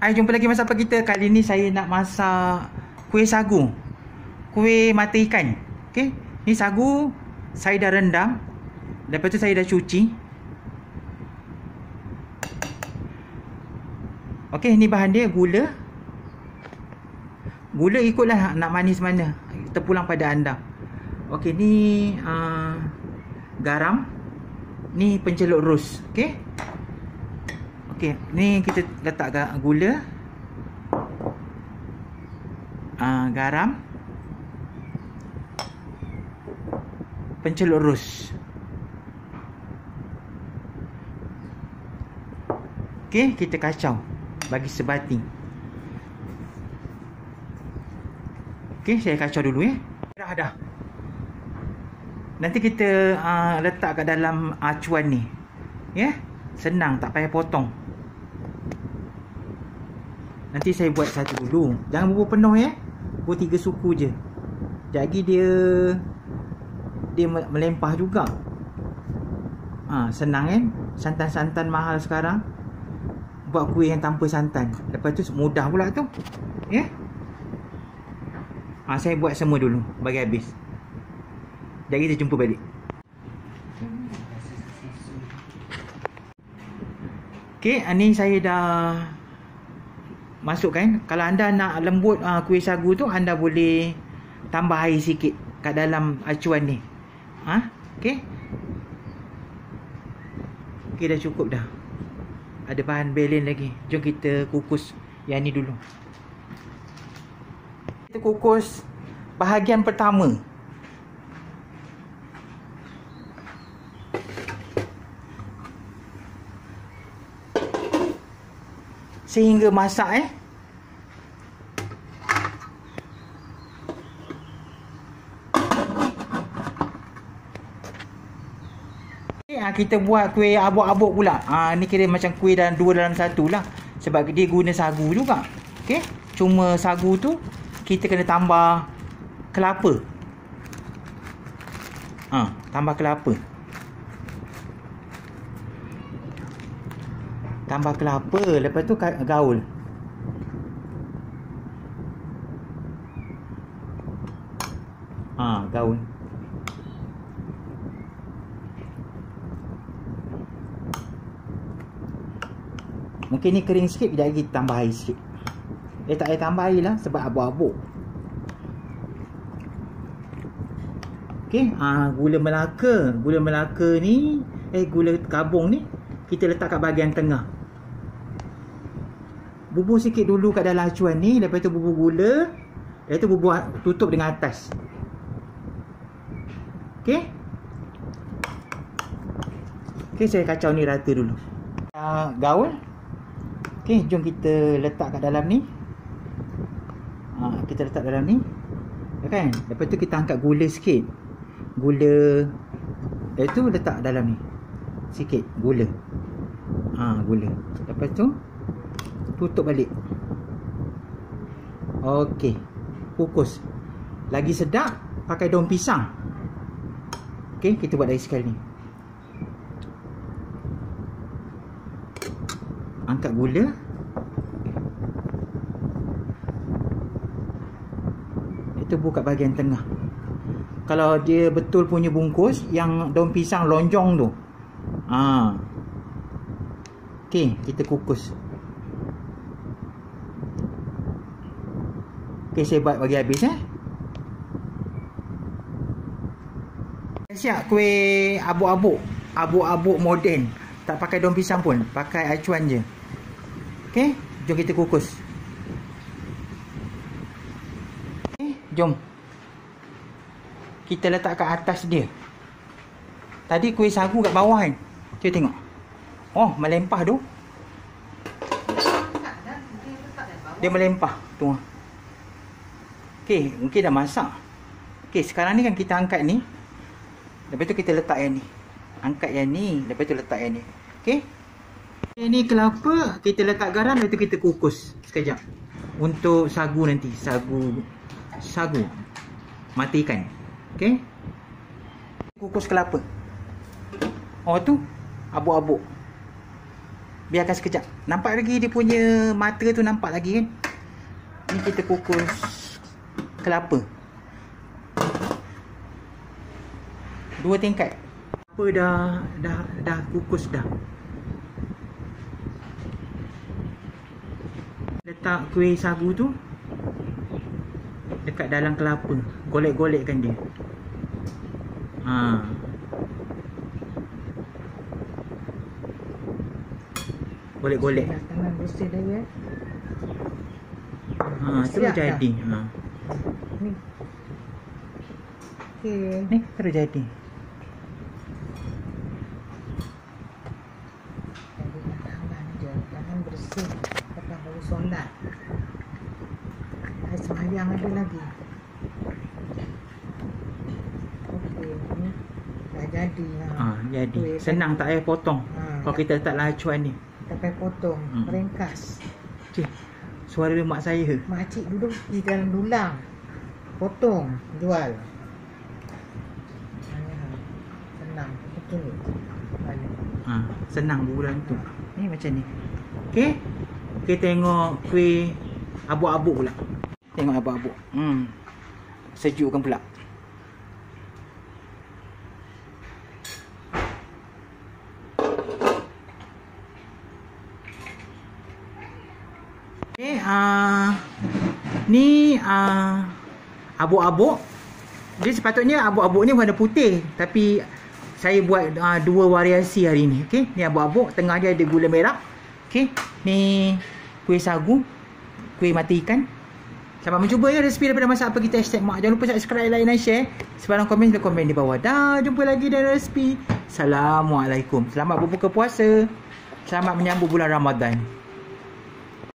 Hai, jumpa lagi masak apa kita. Kali ni saya nak masak kuih sagu, kuih mata ikan. Okey, ni sagu saya dah rendam. Lepas tu saya dah cuci. Okey, ni bahan dia gula. Gula ikutlah nak manis mana, terpulang pada anda. Okey, ni garam. Ni pencelup ros. Okey. Okey, ni kita letak gula, garam, pencelup ros. Okey, kita kacau bagi sebating. Okey, saya kacau dulu ya. Dah. Nanti kita letak kat dalam acuan ni. Ya. Senang, tak payah potong. Nanti saya buat satu dulu. Jangan bubur penuh ya. Bubur 3 suku je. Jadi dia melempah juga. Senang kan. Santan-santan mahal sekarang. Buat kuih yang tanpa santan. Lepas tu mudah pula tu. Ya. Saya buat semua dulu bagi habis. Jadi kita jumpa balik. Okey, ni saya dah masukkan. Kalau anda nak lembut kuih sagu tu, anda boleh tambah air sikit kat dalam acuan ni. Okey. Okey, dah cukup dah. Ada bahan belen lagi. Jom kita kukus yang ni dulu. Kita kukus bahagian pertama. Sehingga masak kita buat kuih abuk-abuk pula. Ni kira macam kuih dalam 2 dalam 1 lah. Sebab dia guna sagu juga. Okey, cuma sagu tu kita kena tambah kelapa. Tambah kelapa. Tambah kelapa, lepas tu gaul. Gaul. Mungkin ni kering sikit, kejap lagi tambah air sikit. Tak payah tambah air lah sebab abuk-abuk. Okey, gula Melaka. Gula Melaka ni, gula kabung ni kita letak kat bahagian tengah. Bubur sikit dulu kat dalam acuan ni, lepas tu bubur gula, lepas tu bubur tutup dengan atas. Okey. Okey, saya kacau ni rata dulu. Gaul. Okey, jom kita letak kat dalam ni. Kita letak dalam ni. Kan? Lepas tu kita angkat gula sikit. Gula. Lepas tu letak dalam ni. Sikit gula. Gula. Lepas tu tutup balik. Okey. Kukus. Lagi sedap pakai daun pisang. Okey, kita buat lagi sekali ni. Angkat gula. Itu buka bahagian tengah. Kalau dia betul punya bungkus yang daun pisang lonjong tu. Okey, kita kukus. Okey, saya buat bagi habis Siap kuih abuk-abuk. Abuk-abuk moden. Tak pakai daun pisang pun, pakai acuan je. Okey, jom kita kukus. Okey, jom. Kita letak kat atas dia. Tadi kuih sagu kat bawah kan. Cuba tengok. Melempah tu. Dia melempah tu. Okey, mungkin dah masak. Okey, sekarang ni kan kita angkat ni. Lepas tu kita letak yang ni. Angkat yang ni, lepas tu letak yang ni. Okey. Ini kelapa, kita letak garam, lepas tu kita kukus sekejap. Untuk sagu nanti, sagu mata ikan. Okey. Kukus kelapa. Tu abuk-abuk. Biarkan sekejap. Nampak lagi dia punya mata tu, nampak lagi kan? Ni kita kukus kelapa. 2 tingkat. Apa dah kukus dah. Letak kuih sagu tu dekat dalam kelapa. Golek-golekkan dia. Golek-golek. Tangan bersih dah ya. Terus jadi. Ni. Okey. Ni terus jadi. Tangan je. Tangan bersih. Lepas baru solat. Hai sembahyang ada lagi. Okey. Ni dah jadi. Jadi. Senang tak payah potong. Kalau kita letak lacuan ni. Tak payah potong. Ringkas. Cik, suara mak saya. Makcik duduk di dalam dulang. Potong. Jual. Senang. Betul. Senang bulan tu. Ni macam ni. Okey. Kita tengok kuih abuk-abuk pula. Tengok abuk-abuk. Sejuk kan pula. Okey, ni abuk-abuk. Dia sepatutnya abuk-abuk ni warna putih, tapi saya buat 2 variasi hari ni. Okey, ni abuk-abuk, tengah dia ada gula merah. Okey, ni kuih sagu, kuih mati ikan. Selamat mencuba ya resipi daripada Masak Apa Kita #mak. Jangan lupa subscribe, like dan share. Sebarang komen di bawah. Dah jumpa lagi dalam resipi. Assalamualaikum. Selamat berbuka puasa. Selamat menyambut bulan Ramadan.